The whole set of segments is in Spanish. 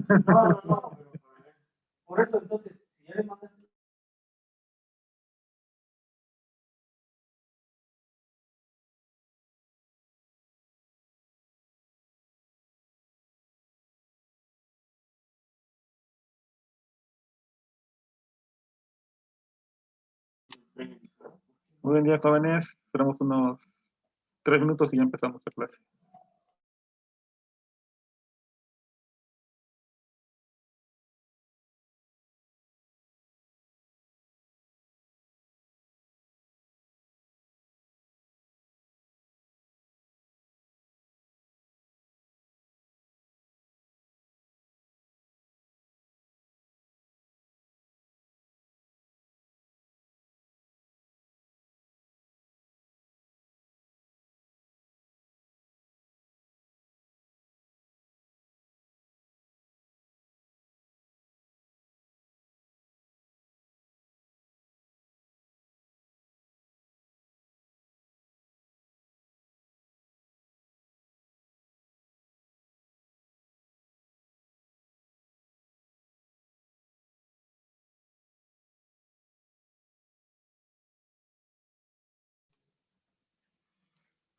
No, por eso entonces, si ya le mandas. Muy buen día, jóvenes. Esperamos unos 3 minutos y ya empezamos la clase.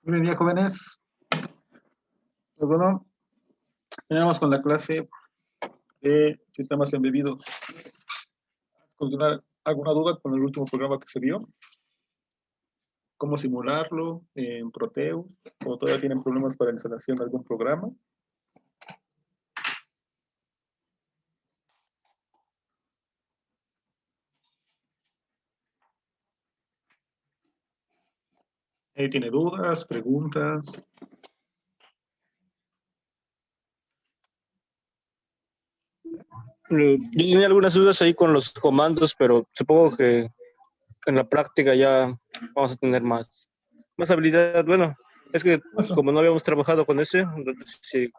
Muy buen día, jóvenes. Pues bueno, terminamos con la clase de sistemas embebidos. ¿Alguna duda con el último programa que se vio? ¿Cómo simularlo en Proteus? ¿O todavía tienen problemas para la instalación de algún programa? ¿Tiene dudas, preguntas? Yo tenía algunas dudas ahí con los comandos, pero supongo que en la práctica ya vamos a tener más habilidad. Bueno, es que como no habíamos trabajado con ese, sí.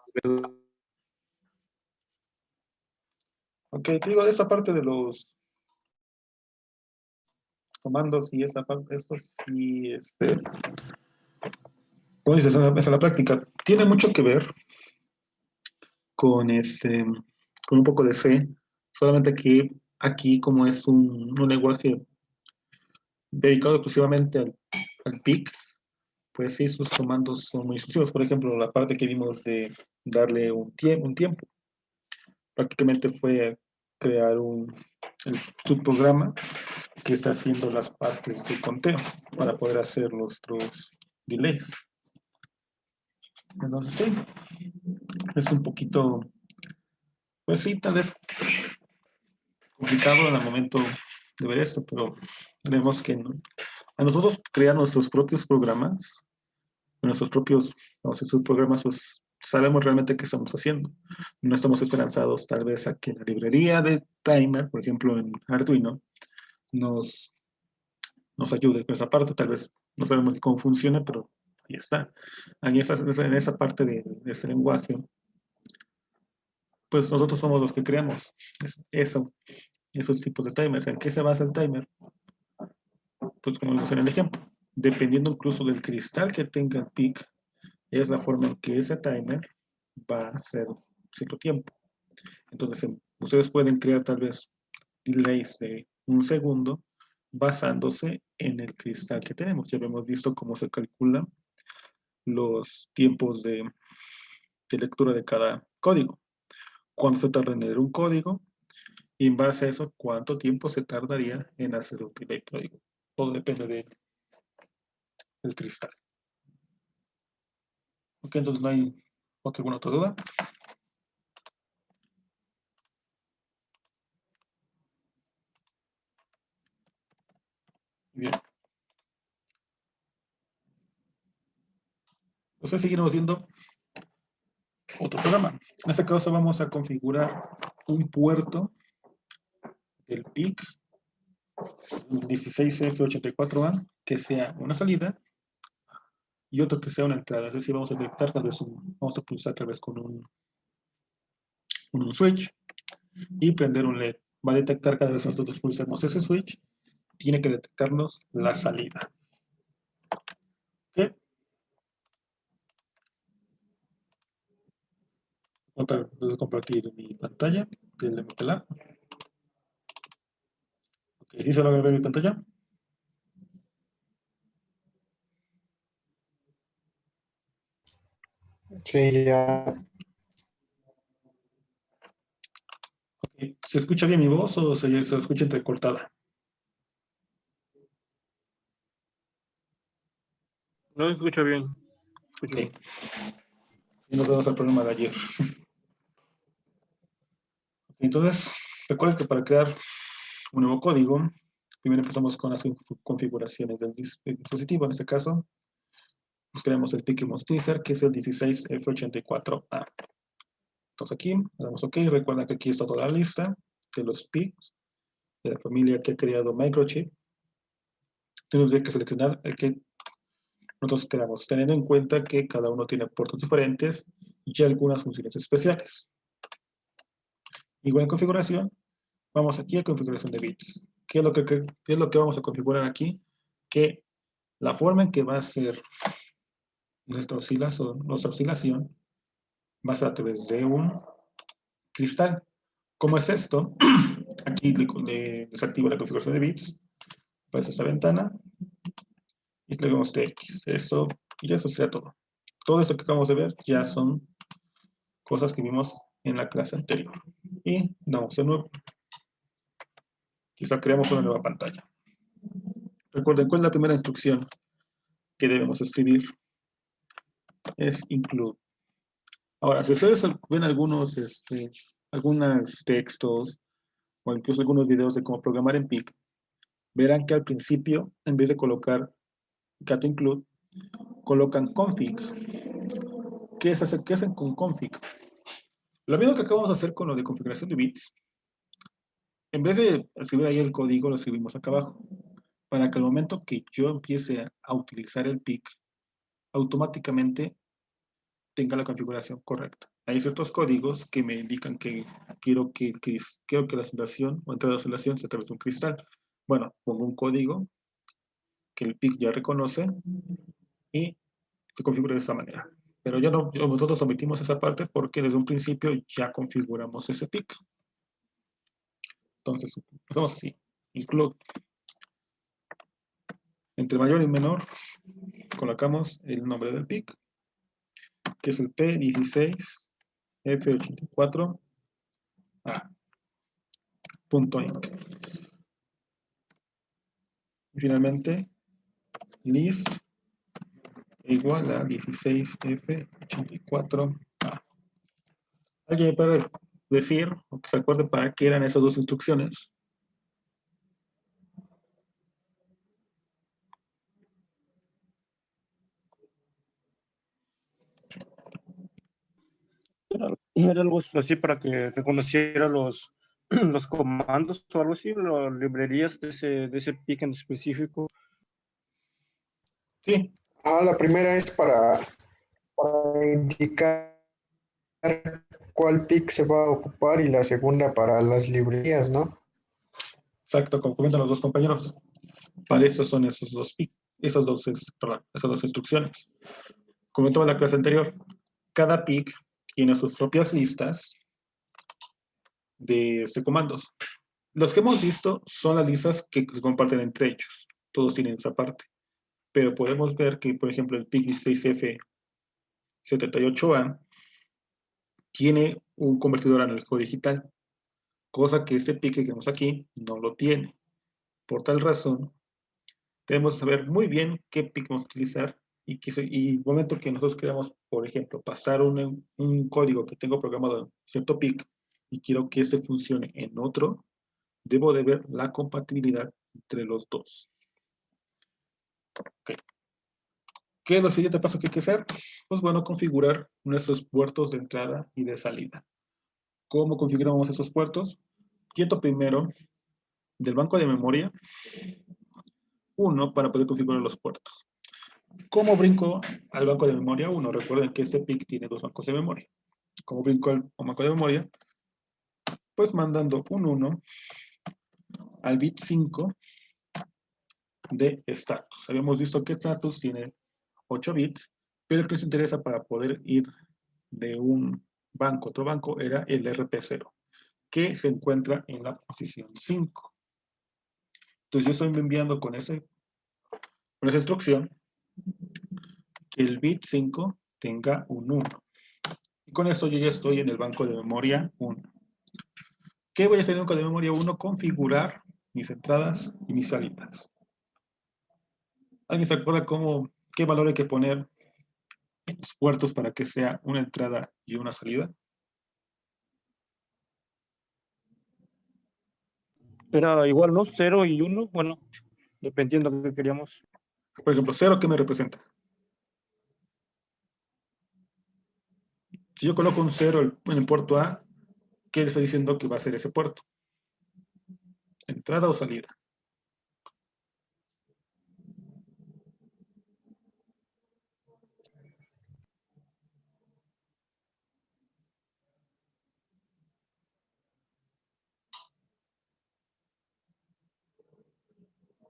Ok, te digo, esa parte de los comandos y esa parte, esto sí, como dices, esa es la práctica. Tiene mucho que ver con, con un poco de C, solamente que aquí, como es un lenguaje dedicado exclusivamente al PIC, pues sí, sus comandos son muy exclusivos. Por ejemplo, la parte que vimos de darle un tiempo, prácticamente fue crear un subprograma que está haciendo las partes de conteo para poder hacer los delays. Entonces sí, es un poquito, pues sí, tal vez complicado en el momento de ver esto, pero vemos que a nosotros crear nuestros propios programas, nuestros propios, vamos a decir, programas, pues sabemos realmente qué estamos haciendo. No estamos esperanzados tal vez a que la librería de timer, por ejemplo en Arduino, nos ayude con esa parte. Tal vez no sabemos cómo funciona, pero ahí está. Ahí en esa parte de ese lenguaje, pues nosotros somos los que creamos esos tipos de timers. ¿En qué se basa el timer? Pues como vimos en el ejemplo, dependiendo incluso del cristal que tenga el PIC, es la forma en que ese timer va a hacer cierto tiempo. Entonces, ustedes pueden crear tal vez delays de 1 segundo basándose en el cristal que tenemos. Ya hemos visto cómo se calculan los tiempos de lectura de cada código. Cuánto se tarda en leer un código y en base a eso, cuánto tiempo se tardaría en hacer un delay código. Todo depende del cristal. Ok, entonces no hay alguna otra duda. Bien. Entonces seguiremos viendo otro programa. En este caso vamos a configurar un puerto del PIC 16F84A que sea una salida y otro que sea una entrada. Es decir, vamos a detectar tal vez vamos a pulsar tal vez con un switch y prender un LED. Va a detectar cada vez que nosotros pulsemos ese switch, tiene que detectarnos la salida. ¿Ok? Voy a compartir mi pantalla del MPLAB. Ok, ¿sí se logra ver mi pantalla? Sí, ya. Ok, ¿se escucha bien mi voz o se escucha entrecortada? No se escucha bien. Ok. Y nos vemos al problema de ayer. Entonces, recuerden que para crear un nuevo código, primero empezamos con las configuraciones del dispositivo. En este caso, buscaremos el PIC que queremos utilizar, que es el 16F84A. Entonces aquí, le damos OK. Recuerden que aquí está toda la lista de los PICs de la familia que ha creado Microchip. Tenemos que seleccionar el que nosotros queramos, teniendo en cuenta que cada uno tiene puertos diferentes y algunas funciones especiales. Igual en configuración, vamos aquí a configuración de bits. ¿Qué es lo que vamos a configurar aquí? Que la forma en que va a ser nuestra oscilación va a ser a través de un cristal. ¿Cómo es esto? Aquí desactivo la configuración de bits, aparece esta ventana y le damos TX. Esto, y eso sería todo. Todo esto que acabamos de ver ya son cosas que vimos en la clase anterior. Y damos de nuevo. Quizá creamos una nueva pantalla. Recuerden, ¿cuál es la primera instrucción que debemos escribir? Es include. Ahora, si ustedes ven algunos textos o incluso algunos videos de cómo programar en PIC, verán que al principio, en vez de colocar cat include, colocan config. ¿Qué hacen con config? Lo mismo que acabamos de hacer con lo de configuración de bits. En vez de escribir ahí el código, lo escribimos acá abajo. Para que al momento que yo empiece a utilizar el PIC, automáticamente tenga la configuración correcta. Hay ciertos códigos que me indican que quiero que la oscilación o entrada de oscilación sea a través de un cristal. Bueno, pongo un código que el PIC ya reconoce y se configura de esa manera. Pero nosotros omitimos esa parte porque desde un principio ya configuramos ese PIC. Entonces, hacemos así. Include. Entre mayor y menor, colocamos el nombre del PIC, que es el P16F84A. .inc. Y finalmente, list igual a 16F84A. ¿Alguien puede decir o que se acuerde para qué eran esas dos instrucciones? Era algo así para que reconociera los comandos o algo así, las librerías de ese PIC en específico. Sí, La primera es para indicar cuál PIC se va a ocupar y la segunda para las librerías, ¿no? exacto, como comentan los dos compañeros. Para eso son esos dos PIC, esas dos instrucciones. Como en toda la clase anterior, cada PIC tiene sus propias listas de comandos. Los que hemos visto son las listas que se comparten entre ellos. Todos tienen esa parte. Pero podemos ver que, por ejemplo, el PIC 16F78A tiene un convertidor analógico digital, cosa que este PIC que tenemos aquí no lo tiene. Por tal razón, debemos saber muy bien qué PIC vamos a utilizar y el momento que nosotros queramos, por ejemplo, pasar un código que tengo programado en cierto PIC y quiero que este funcione en otro, debo de ver la compatibilidad entre los dos. Okay. ¿Qué es lo siguiente paso que hay que hacer? Pues bueno, configurar nuestros puertos de entrada y de salida. ¿Cómo configuramos esos puertos? Quieto primero del banco de memoria, uno para poder configurar los puertos. ¿Cómo brinco al banco de memoria 1? Recuerden que este PIC tiene dos bancos de memoria. ¿Cómo brinco al banco de memoria? Pues mandando un 1 al bit 5 de status. Habíamos visto que status tiene 8 bits, pero que nos interesa para poder ir de un banco, otro banco, era el RP0, que se encuentra en la posición 5. Entonces yo estoy enviando con esa instrucción que el bit 5 tenga un 1. Y con esto yo ya estoy en el banco de memoria 1. ¿Qué voy a hacer en el banco de memoria 1? Configurar mis entradas y mis salidas. ¿Alguien se acuerda qué valor hay que poner en los puertos para que sea una entrada y una salida? Era igual, ¿no? 0 y 1, bueno, dependiendo de lo que queríamos. Por ejemplo, 0, ¿qué me representa? Si yo coloco un 0 en el puerto A, ¿qué le estoy diciendo que va a ser ese puerto? ¿Entrada o salida?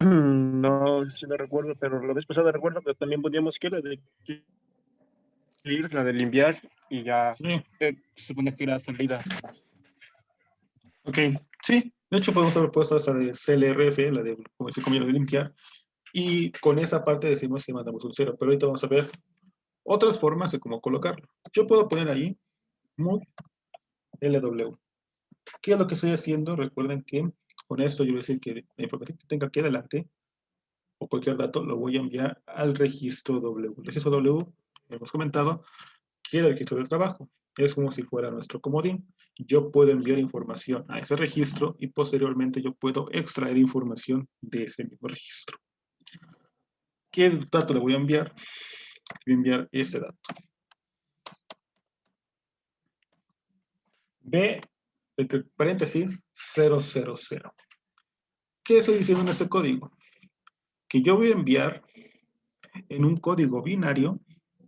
No, si me recuerdo, pero la vez pasada recuerdo que también poníamos que era de clear, la de limpiar, y ya Sí. se supone que era salida. Ok, sí. De hecho, podemos haber puesto esta de CLRF, la de, como se comienza de limpiar, y con esa parte decimos que mandamos un 0. Pero ahorita vamos a ver otras formas de cómo colocarlo. Yo puedo poner ahí move LW. ¿Qué es lo que estoy haciendo? Recuerden que con esto yo voy a decir que la información que tenga aquí adelante o cualquier dato lo voy a enviar al registro W. El registro W, hemos comentado, que es el registro de trabajo. Es como si fuera nuestro comodín. Yo puedo enviar información a ese registro y posteriormente yo puedo extraer información de ese mismo registro. ¿Qué dato le voy a enviar? Voy a enviar este dato. B, entre paréntesis, 000. ¿Qué estoy diciendo en ese código? Que yo voy a enviar en un código binario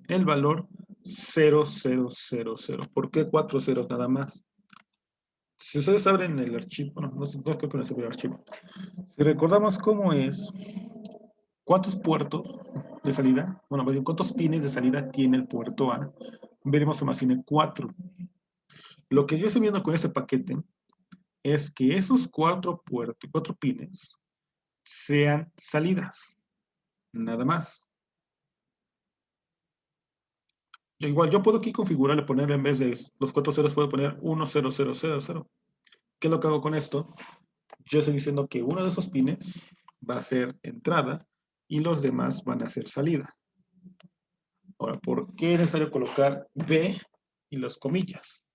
el valor 0000. ¿Por qué 4 ceros nada más? Si ustedes abren el archivo, bueno, no creo que no se ve el archivo. Si recordamos cómo es, ¿cuántos puertos de salida? Bueno, ¿cuántos pines de salida tiene el puerto A? Veremos que más tiene 4. Lo que yo estoy viendo con este paquete es que esos 4 puertos, 4 pines, sean salidas. Nada más. Igual, yo puedo aquí configurarle, ponerle en vez de los 4 ceros, puedo poner 10000. ¿Qué es lo que hago con esto? Yo estoy diciendo que uno de esos pines va a ser entrada y los demás van a ser salida. Ahora, ¿por qué es necesario colocar B y las comillas?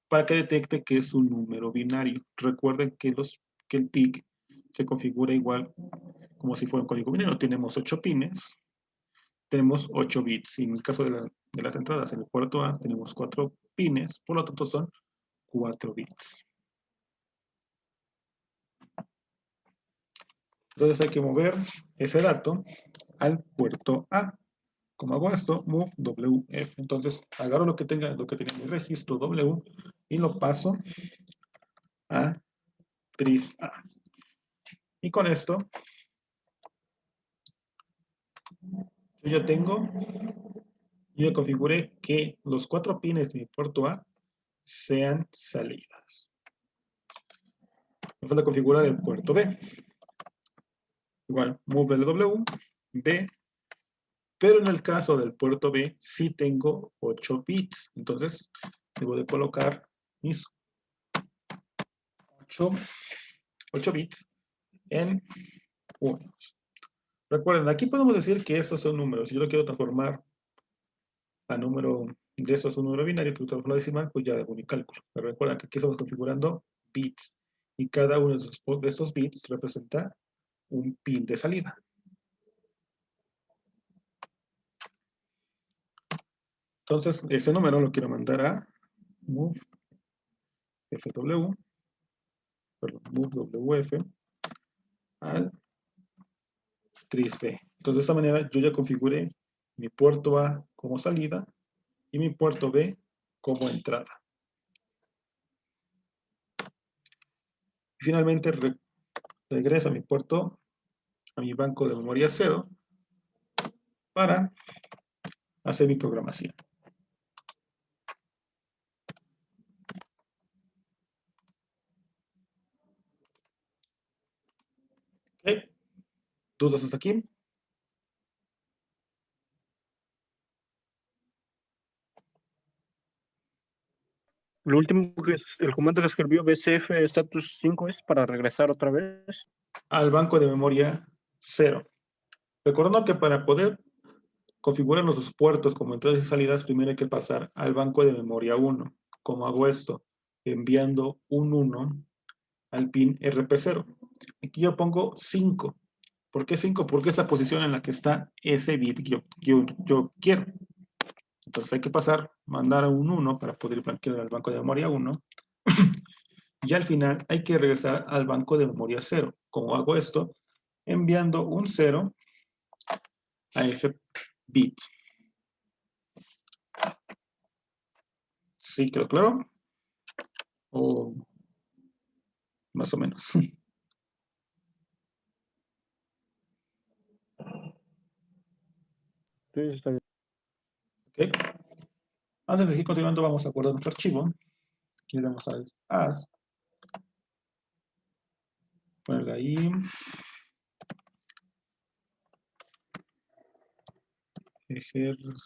Para que detecte que es un número binario. Recuerden que el PIC se configura igual como si fuera un código binario. Tenemos 8 pines, tenemos 8 bits. Y en el caso de las entradas en el puerto A, tenemos 4 pines, por lo tanto son 4 bits. Entonces hay que mover ese dato al puerto A. ¿Cómo hago esto? Move WF. Entonces agarro lo que tenga en mi registro W y lo paso a tris A. Y con esto yo ya configuré que los 4 pines de mi puerto A sean salidas. Me falta configurar el puerto B. Igual, move LW, B, pero en el caso del puerto B sí tengo 8 bits. Entonces, debo de colocar mis 8 bits en 1. Recuerden, aquí podemos decir que estos son números. Si yo lo quiero transformar a número de esos, un número binario, que transforma decimal, pues ya hago mi cálculo. Pero recuerden que aquí estamos configurando bits. Y cada uno de esos bits representa un pin de salida. Entonces, ese número lo quiero mandar a move FW, perdón, move WF al tris B. Entonces, de esta manera yo ya configuré mi puerto A como salida y mi puerto B como entrada. Y finalmente regreso a mi puerto, a mi banco de memoria 0 para hacer mi programación. ¿Dudas hasta aquí? Lo último que es el comando que escribió BCF status 5 es para regresar otra vez. Al banco de memoria 0. Recordando que para poder configurar nuestros puertos como entradas y salidas, primero hay que pasar al banco de memoria 1. ¿Cómo hago esto? Enviando un 1 al pin RP0. Aquí yo pongo 5. ¿Por qué 5? Porque es la posición en la que está ese bit que yo quiero. Entonces hay que pasar, mandar a un 1 para poder blanquear al banco de memoria 1. Y al final hay que regresar al banco de memoria 0. ¿Cómo hago esto? Enviando un 0 a ese bit. ¿Sí quedó claro? O más o menos. Sí, está bien. ¿Okay? Antes de seguir continuando, vamos a guardar nuestro archivo. Aquí le damos a as. Ponerle ahí. Ejercicio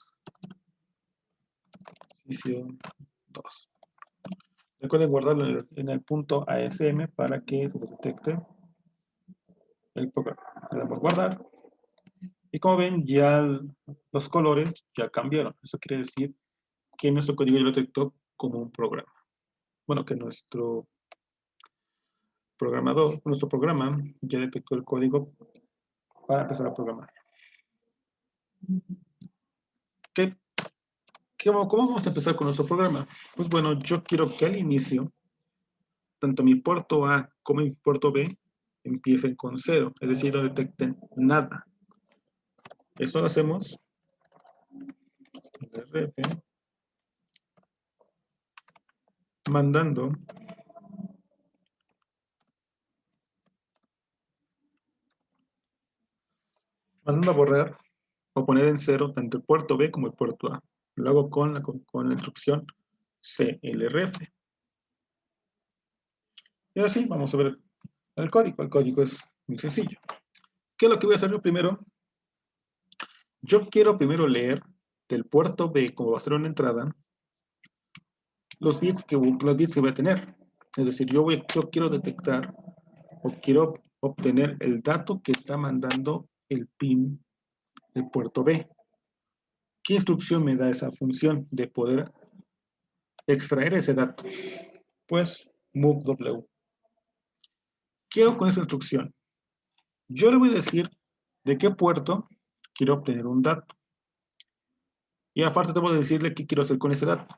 2. Recuerden guardarlo en el punto ASM para que se detecte el programa. Le damos guardar. Y como ven, ya los colores ya cambiaron. Eso quiere decir que nuestro código ya lo detectó como un programa. Bueno, que nuestro programador, nuestro programa ya detectó el código para empezar a programar. ¿Qué? ¿Cómo vamos a empezar con nuestro programa? Pues bueno, yo quiero que al inicio, tanto mi puerto A como mi puerto B empiecen con 0, es decir, no detecten nada. Eso lo hacemos mandando a borrar o poner en 0 tanto el puerto B como el puerto A. Lo hago con la instrucción clrf. Y ahora sí, vamos a ver el código. El código es muy sencillo. ¿Qué es lo que voy a hacer yo primero? Yo quiero primero leer del puerto B, como va a ser una entrada, los bits que voy a tener. Es decir, yo quiero detectar o quiero obtener el dato que está mandando el pin del puerto B. ¿Qué instrucción me da esa función de poder extraer ese dato? Pues moveW. ¿Qué hago con esa instrucción? Yo le voy a decir de qué puerto quiero obtener un dato. Y aparte tengo que decirle qué quiero hacer con ese dato.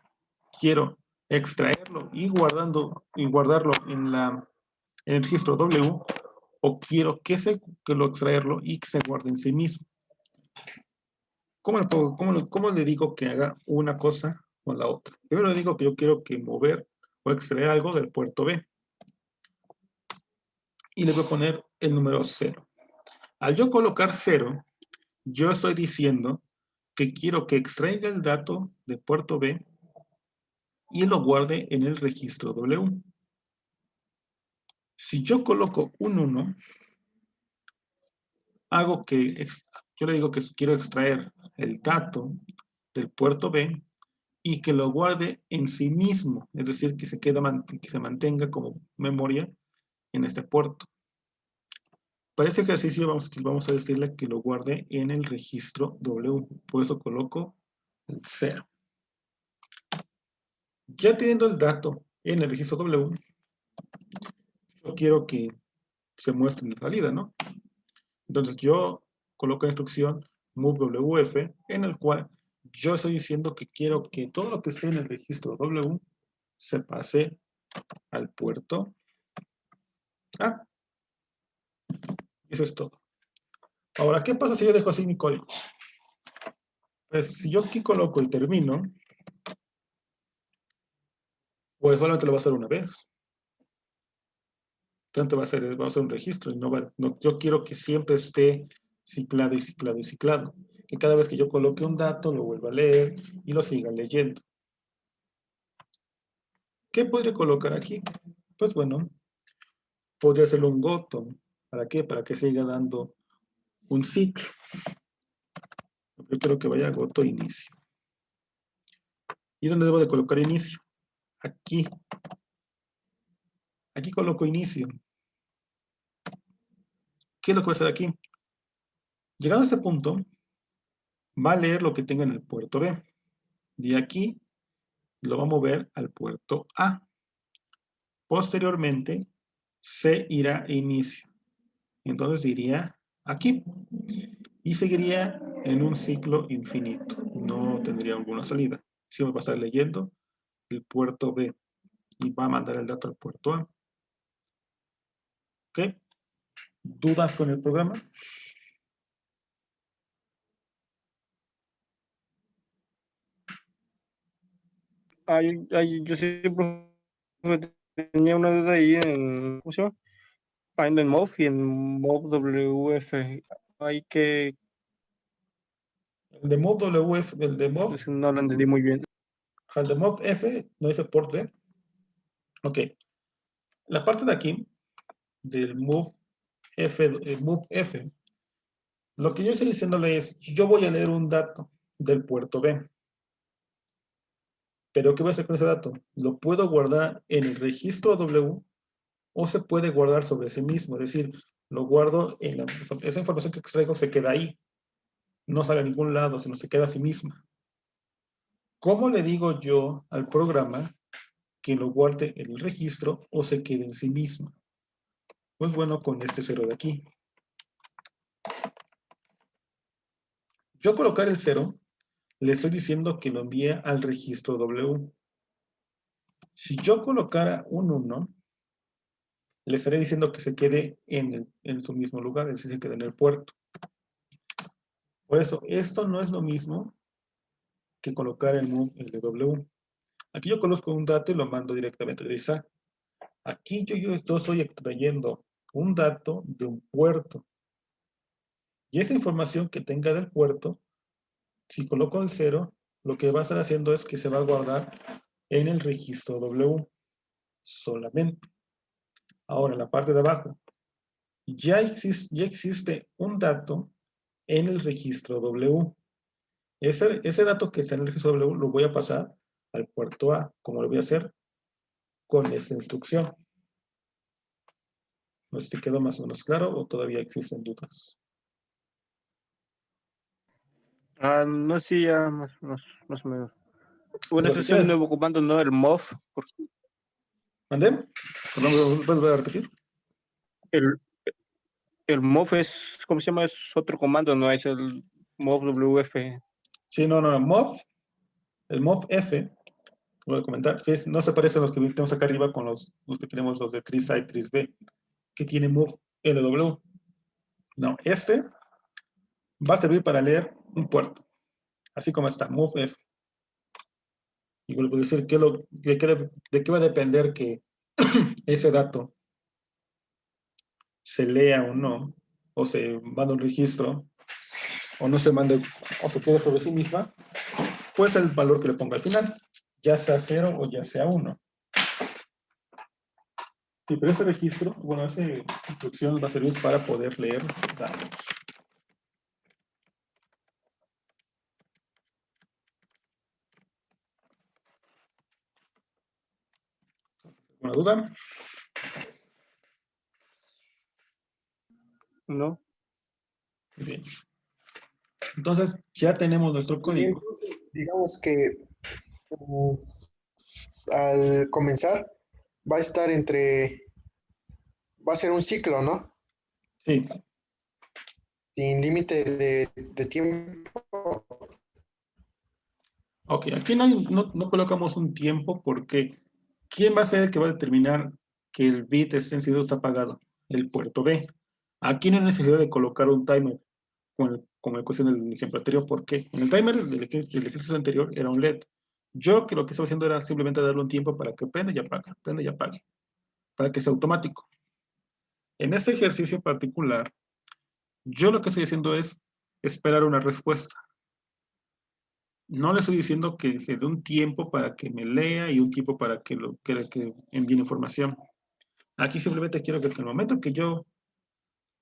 Quiero extraerlo y guardarlo en el registro W, o quiero que lo extraerlo y que se guarde en sí mismo. ¿Cómo le digo que haga una cosa o la otra? Primero le digo que yo quiero que mover o extraer algo del puerto B. Y le voy a poner el número 0. Al yo colocar 0, yo estoy diciendo que quiero que extraiga el dato de puerto B y lo guarde en el registro W. Si yo coloco un 1, hago que yo le digo que quiero extraer el dato del puerto B y que lo guarde en sí mismo, es decir, que se mantenga como memoria en este puerto. Para ese ejercicio vamos a decirle que lo guarde en el registro W, por eso coloco el 0. Ya teniendo el dato en el registro W, yo quiero que se muestre en la salida, ¿no? Entonces yo coloco la instrucción movewf, en el cual yo estoy diciendo que quiero que todo lo que esté en el registro W se pase al puerto A. Eso es todo. Ahora, ¿qué pasa si yo dejo así mi código? Pues si yo aquí coloco y termino, pues solamente lo va a hacer una vez. Tanto va a ser un registro y yo quiero que siempre esté ciclado y ciclado y ciclado. Que cada vez que yo coloque un dato, lo vuelva a leer y lo siga leyendo. ¿Qué podría colocar aquí? Pues bueno, podría hacerlo un goto. ¿Para qué? Para que siga dando un ciclo. Yo quiero que vaya goto inicio. ¿Y dónde debo de colocar inicio? Aquí. Aquí coloco inicio. ¿Qué es lo que voy a hacer aquí? Llegado a este punto, va a leer lo que tenga en el puerto B. De aquí lo va a mover al puerto A. Posteriormente, se irá a inicio. Entonces iría aquí. Y seguiría en un ciclo infinito. No tendría alguna salida. Siempre va a estar leyendo el puerto B. Y va a mandar el dato al puerto A. ¿Ok? ¿Dudas con el programa? Yo siempre tenía una duda ahí en, ¿cómo se llama? Find and Move y en Move WF. Hay que, El de Move WF, el de Move, no lo entendí muy bien. el de Move F, no dice port B. Ok. La parte de aquí, del Move F, lo que yo estoy diciéndole es, yo voy a leer un dato del puerto B. Pero ¿qué voy a hacer con ese dato? Lo puedo guardar en el registro W o se puede guardar sobre sí mismo. Es decir, lo guardo en esa información que extraigo se queda ahí. No sale a ningún lado, sino se queda a sí misma. ¿Cómo le digo yo al programa que lo guarde en el registro o se quede en sí misma? Pues bueno, con este 0 de aquí. Yo colocar el 0, le estoy diciendo que lo envíe al registro W. Si yo colocara un 1, le estaré diciendo que se quede en su mismo lugar, es decir, se quede en el puerto. Por eso, esto no es lo mismo que colocar el move LW. Aquí yo conozco un dato y lo mando directamente de ISA. Aquí yo estoy extrayendo un dato de un puerto. Y esa información que tenga del puerto, si coloco el 0, lo que va a estar haciendo es que se va a guardar en el registro W solamente. Ahora, en la parte de abajo, ya existe un dato en el registro W. Ese dato que está en el registro W lo voy a pasar al puerto A. ¿Cómo lo voy a hacer? Con esa instrucción. No sé si quedó más o menos claro o todavía existen dudas. No, sí, ya más o menos. Bueno, Lo este que es un quieras. nuevo comando, ¿no? El MOV. ¿Mandé? Perdón, ¿puedes repetir? El, el MOV es, ¿cómo se llama? Es otro comando, ¿no? Es el MOV WF. Sí, no. El MOV F, lo voy a comentar. Sí, no se parecen los que tenemos acá arriba con los que tenemos los de TRIS A y TRIS B, que tiene MOV LW. No, este va a servir para leer un puerto, así como está, MOV F. Y vuelvo a decir, ¿de qué va a depender que ese dato se lea o no, o se manda un registro, o no se mande, o se quede sobre sí misma? Pues el valor que le ponga al final, ya sea 0 o ya sea 1. Sí, pero ese registro, bueno, esa instrucción va a servir para poder leer datos. ¿Alguna duda? ¿No? Muy bien. Entonces, ya tenemos nuestro Y código. entonces, digamos que uh, al comenzar va a estar va a ser un ciclo, ¿no? Sí, Sin límite de tiempo. ok. Aquí no colocamos un tiempo porque ¿quién va a ser el que va a determinar que el bit sensible está apagado? El puerto B. Aquí no hay necesidad de colocar un timer, como el cuestión del ejemplo anterior, porque en el timer del ejercicio anterior era un LED. Yo que lo que estaba haciendo era simplemente darle un tiempo para que prenda y apague, para que sea automático. En este ejercicio particular, yo lo que estoy haciendo es esperar una respuesta. No le estoy diciendo que se dé un tiempo para que me lea y un tiempo para que envíe información. Aquí simplemente quiero que en el momento que yo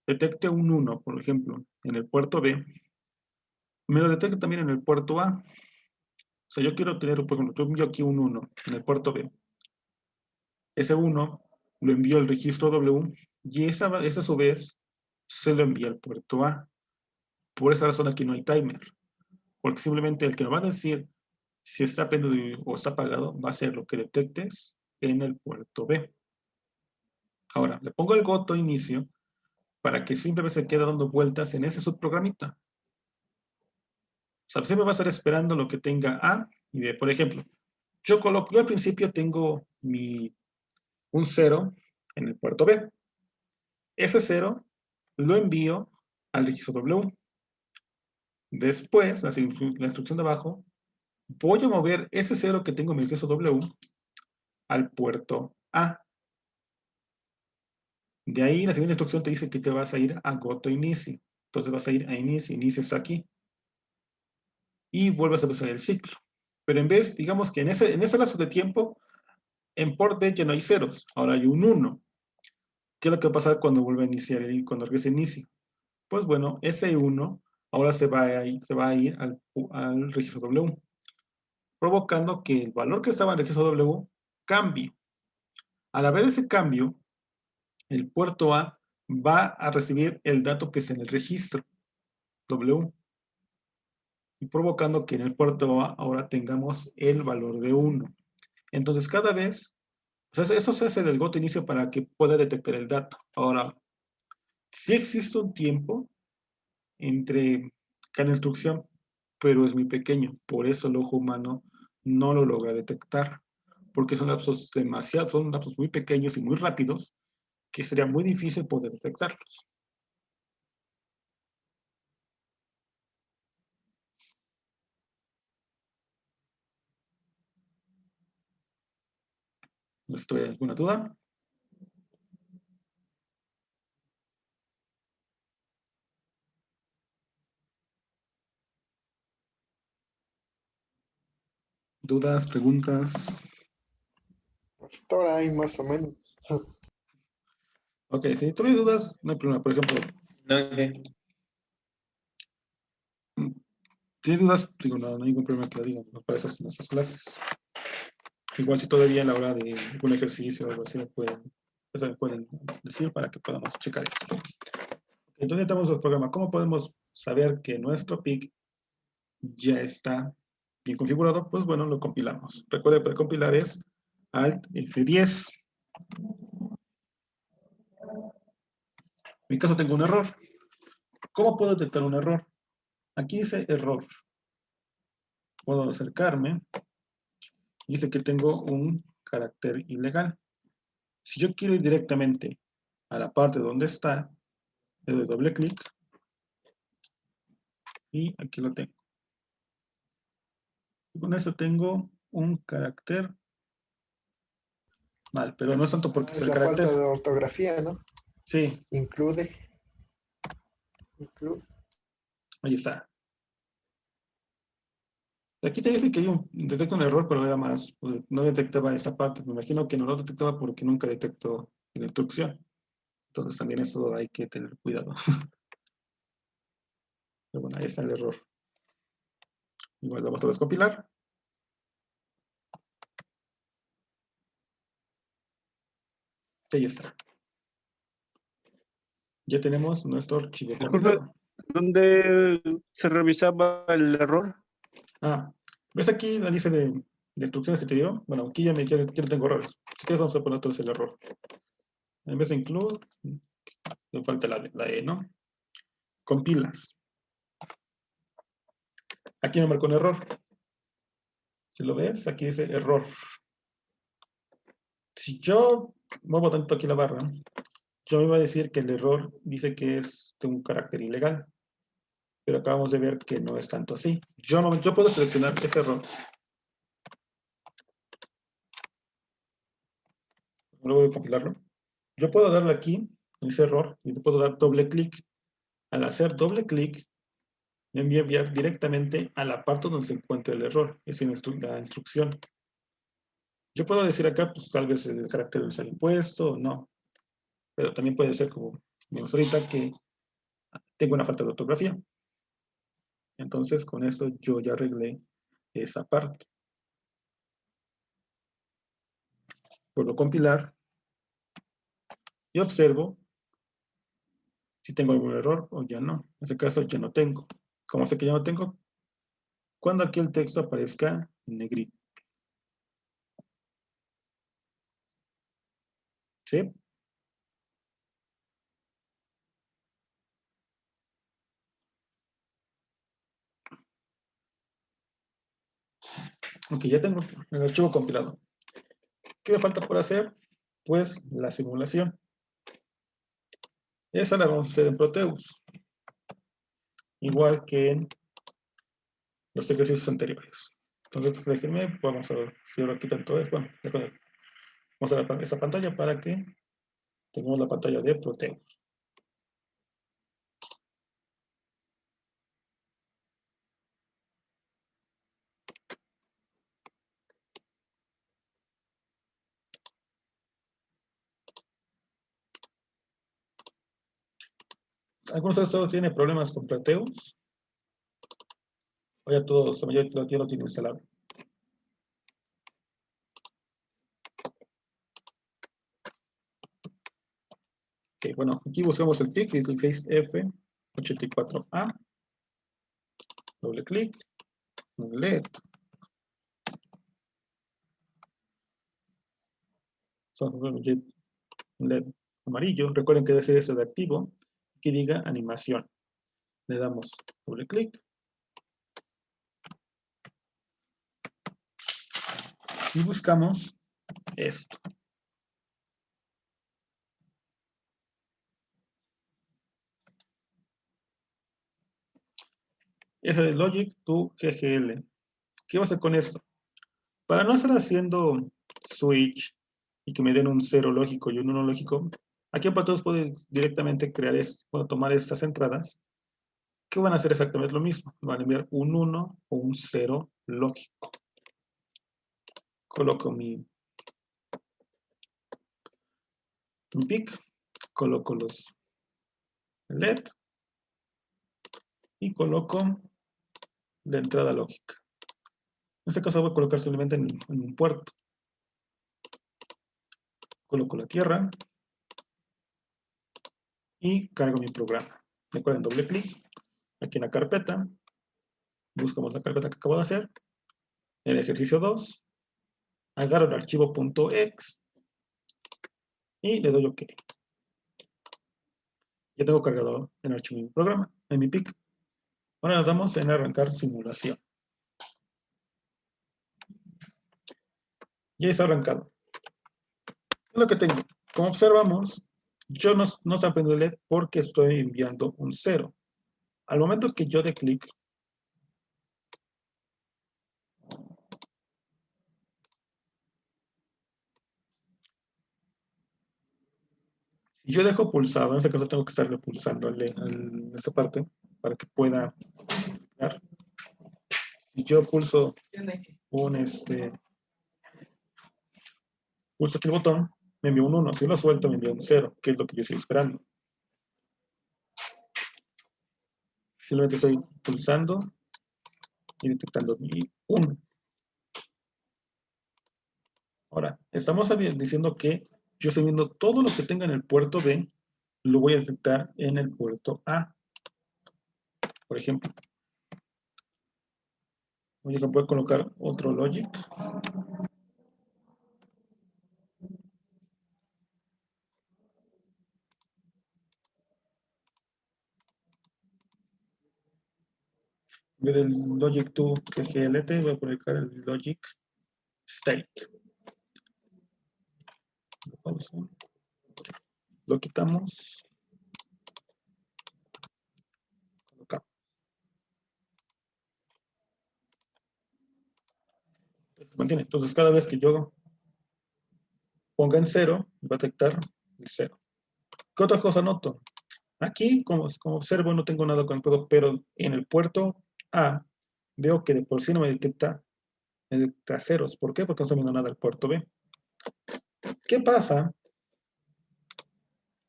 detecte un 1, por ejemplo, en el puerto B, me lo detecta también en el puerto A. O sea, yo quiero tener, por ejemplo, yo envío aquí un 1 en el puerto B. Ese 1 lo envío al registro W y esa a su vez se lo envía al puerto A. Por esa razón aquí no hay timer, porque simplemente el que me va a decir si está prendido o está apagado va a ser lo que detectes en el puerto B. Ahora, le pongo el goto inicio para que siempre se quede dando vueltas en ese subprogramita. O sea, siempre va a estar esperando lo que tenga A y B. Por ejemplo, yo al principio tengo un 0 en el puerto B. Ese 0 lo envío al registro W. Después, la instrucción de abajo, voy a mover ese 0 que tengo en el registro W al puerto A. De ahí la siguiente instrucción te dice que te vas a ir a goto inicio. Entonces vas a ir a inicio, inicias aquí. Y vuelves a empezar el ciclo. Pero en vez, digamos que en ese lapso de tiempo, en port B ya no hay ceros, ahora hay un 1. ¿Qué es lo que va a pasar cuando vuelva a iniciar, cuando regrese inicio? Pues bueno, ese 1 ahora se va a ir al registro W, provocando que el valor que estaba en el registro W cambie. Al haber ese cambio, el puerto A va a recibir el dato que es en el registro W, y provocando que en el puerto A ahora tengamos el valor de 1. Entonces cada vez, o sea, eso se hace del goto inicio para que pueda detectar el dato. Ahora, sí existe un tiempo entre cada instrucción, pero es muy pequeño. Por eso el ojo humano no lo logra detectar, porque son lapsos son lapsos muy pequeños y muy rápidos, que sería muy difícil poder detectarlos. ¿Hay alguna duda? ¿Dudas, preguntas? Hasta ahora hay más o menos. Ok, si tienes dudas, no hay problema. Por ejemplo, Ok. si hay dudas, digo, no hay ningún problema que lo digan, ¿no? Para esas nuestras clases. Igual si todavía a la hora de algún ejercicio o algo así, me pueden decir para que podamos checar esto. Entonces tenemos el programa. ¿Cómo podemos saber que nuestro PIC ya está bien configurado? Pues bueno, lo compilamos. Recuerde, para compilar es Alt F10. En mi caso tengo un error. ¿Cómo puedo detectar un error? Aquí dice error. Puedo acercarme. Dice que tengo un carácter ilegal. Si yo quiero ir directamente a la parte donde está, le doy doble clic y aquí lo tengo. Y con esto tengo un carácter mal, pero no es tanto porque es Es el la falta carácter. de ortografía, ¿no? Sí, Include. ahí está. Aquí te dice que detecta un error, pero era más, pues, no detectaba esta parte. Me imagino que no lo detectaba porque nunca detectó la instrucción. Entonces también eso hay que tener cuidado. Pero bueno, ahí está el error. Igual vamos a descompilar. Ahí está. Ya tenemos nuestro archivo Disculpe, compilado. ¿dónde se revisaba el error? Ah, ¿ves aquí la lista de instrucciones que te dio? Bueno, aquí ya no tengo errores. Si quieres vamos a poner todo el error. En vez de include, me falta la E, ¿no? Compilas. Aquí me marcó un error. Si lo ves, aquí dice error. Si yo muevo tanto aquí la barra, yo me iba a decir que el error dice que es de un carácter ilegal. Pero acabamos de ver que no es tanto así. Yo puedo seleccionar ese error. Luego de compilarlo. Yo puedo darle aquí, en ese error, y le puedo dar doble clic. Al hacer doble clic, me voy a enviar directamente a la parte donde se encuentra el error, es en la instrucción. Yo puedo decir acá, pues tal vez el carácter del impuesto, o no. Pero también puede ser como Vemos ahorita que tengo una falta de ortografía. Entonces, con esto yo ya arreglé esa parte. Puedo compilar y observo si tengo algún error o ya no. En este caso ya no tengo. ¿Cómo sé que ya no tengo? Cuando aquí el texto aparezca en negrito. ¿Sí? Ok, ya tengo el archivo compilado. ¿Qué me falta por hacer? Pues la simulación. Esa la vamos a hacer en Proteus. Igual que en los ejercicios anteriores. Entonces, déjenme, vamos a ver si ahora quitan todo esto. Bueno, vamos a ver esa pantalla para que tengamos la pantalla de Proteus. ¿Algunos de ustedes tienen problemas con Proteus? O ya todos, la mayoría ya lo tienen instalado. Ok, bueno, aquí buscamos el PIC, 16F84A. Doble clic, LED. Son un LED amarillo. Recuerden que debe ser eso de activo. Que diga animación. Le damos doble clic. Y buscamos esto. Ese es Logic to GGL. ¿Qué va a hacer con esto? Para no estar haciendo switch y que me den un 0 lógico y un 1 lógico, aquí en Proteus pueden directamente crear esto, puedo tomar estas entradas, que van a hacer exactamente lo mismo. Van a enviar un 1 o un 0 lógico. Coloco mi PIC, coloco los LED y coloco la entrada lógica. En este caso voy a colocar simplemente en un puerto. Coloco la tierra y cargo mi programa. Recuerden, doble clic aquí en la carpeta. Buscamos la carpeta que acabo de hacer. El ejercicio 2. Agarro el archivo .exe y le doy OK. Ya tengo cargado el archivo en mi programa, en mi PIC. Ahora nos damos en arrancar simulación. Ya está arrancado. ¿Qué es lo que tengo? Como observamos, yo no estoy aprendiendo a leer porque estoy enviando un 0. Al momento que yo dé clic, si yo dejo pulsado, en este caso tengo que estarle pulsando esa parte para que pueda dar. Si yo pulso pulso aquí el botón, me envía un 1. Si lo suelto, me envía un 0, que es lo que yo estoy esperando. Simplemente estoy pulsando y detectando mi 1. Ahora, estamos diciendo que yo estoy viendo todo lo que tenga en el puerto B, lo voy a detectar en el puerto A. Por ejemplo, voy a poder colocar otro logic. En vez del logic to GLT, voy a colocar el logic state. Lo quitamos. Colocamos. Se mantiene. Entonces, cada vez que yo ponga en 0, va a detectar el 0. ¿Qué otra cosa noto? Aquí, como observo, no tengo nada conectado, pero en el puerto A veo que de por sí no me detecta ceros. ¿Por qué? Porque no estoy viendo nada del puerto B. ¿Qué pasa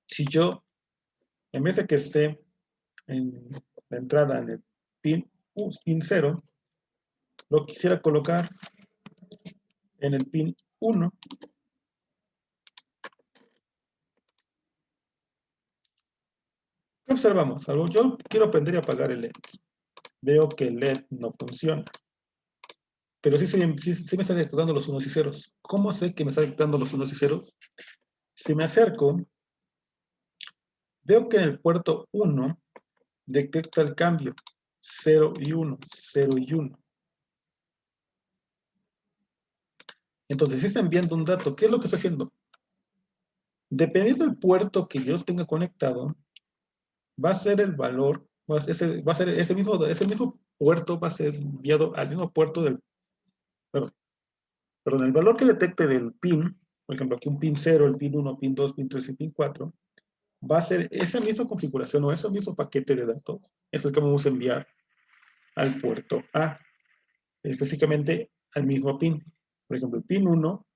si yo en vez de que esté en la entrada en el pin 0, lo quisiera colocar en el pin 1. ¿Qué observamos? Yo quiero prender y apagar el LED. Veo que el LED no funciona. Pero sí me está detectando los unos y ceros. ¿Cómo sé que me está detectando los unos y ceros? Si me acerco, veo que en el puerto 1 detecta el cambio. 0 y 1, 0 y 1. Entonces, si está enviando un dato, ¿qué es lo que está haciendo? Dependiendo del puerto que yo tenga conectado, va a ser el valor, ese mismo puerto va a ser enviado al mismo puerto del, perdón, el valor que detecte del pin, por ejemplo, aquí un pin 0, el pin 1, pin 2, pin 3 y pin 4, va a ser esa misma configuración o ese mismo paquete de datos, es el que vamos a enviar al puerto A, específicamente al mismo pin. Por ejemplo, el pin 1,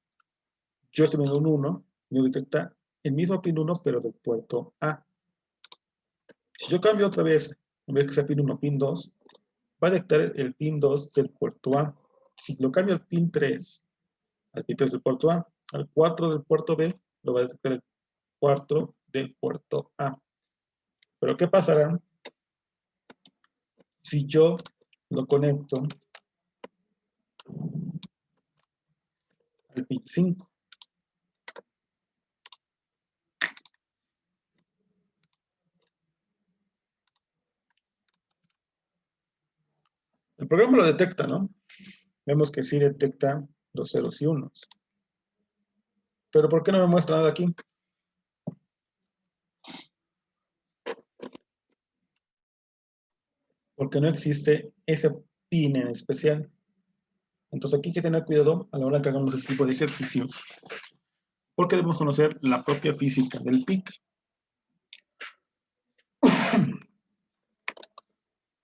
yo estoy viendo un 1, me detecta el mismo pin 1, pero del puerto A. Si yo cambio otra vez, en vez de que sea pin 1, pin 2, va a detectar el pin 2 del puerto A. Si lo cambio al pin 3 del puerto A, al 4 del puerto B, lo va a detectar el 4 del puerto A. Pero ¿qué pasará si yo lo conecto al pin 5? El programa lo detecta, ¿no? Vemos que sí detecta los ceros y unos. Pero ¿por qué no me muestra nada aquí? Porque no existe ese pin en especial. Entonces aquí hay que tener cuidado a la hora que hagamos este tipo de ejercicios. Porque debemos conocer la propia física del PIC.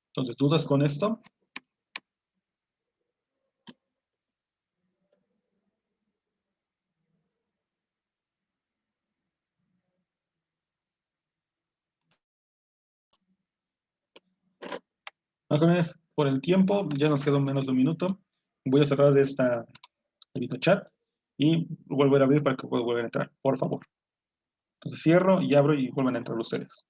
Entonces, ¿dudas con esto? Jóvenes, por el tiempo, ya nos queda menos de un minuto. Voy a cerrar esta video chat y volver a abrir para que puedan volver a entrar, por favor. Entonces cierro y abro y vuelven a entrar ustedes.